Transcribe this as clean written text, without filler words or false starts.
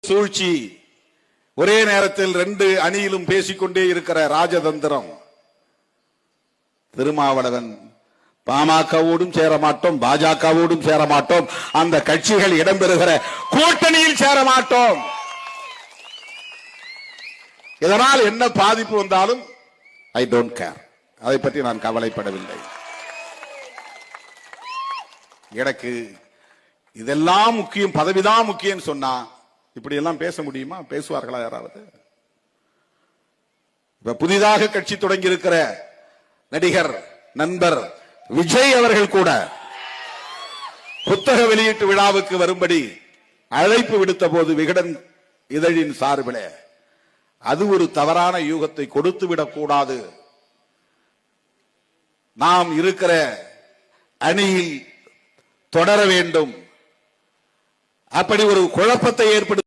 சூழ்ச்சி, ஒரே நேரத்தில் 2 அணியிலும் பேசிக்கொண்டே இருக்கிற ராஜதந்திரம். திருமாவளவன் பாமகவோடும் சேரமாட்டோம், பாஜகவோடும் சேரமாட்டோம், அந்த கட்சிகள் இடம்பெறுகிற கூட்டணியில் சேரமாட்டோம். இதனால் என்ன பாதிப்பு வந்தாலும் ஐ டோன்ட் கேர், அதை பற்றி நான் கவலைப்படவில்லை. எனக்கு இதெல்லாம் முக்கியம், பதவிதான் முக்கியம் சொன்னா இப்படி எல்லாம் பேச முடியுமா? பேசுவார்களா யாராவது? இப்ப புதிதாக கட்சி தொடங்கி இருக்கிற நடிகர் நண்பர் விஜய் அவர்கள் கூட புத்தக வெளியீட்டு விழாவுக்கு வரும்படி அழைப்பு விடுத்த போது விகடன் இதழின் சார்பில் அது ஒரு தவறான யூகத்தை கொடுத்து விடக்கூடாது, நாம் இருக்கிற அணியில் தொடர வேண்டும், அப்படி ஒரு குழப்பத்தை ஏற்படுத்த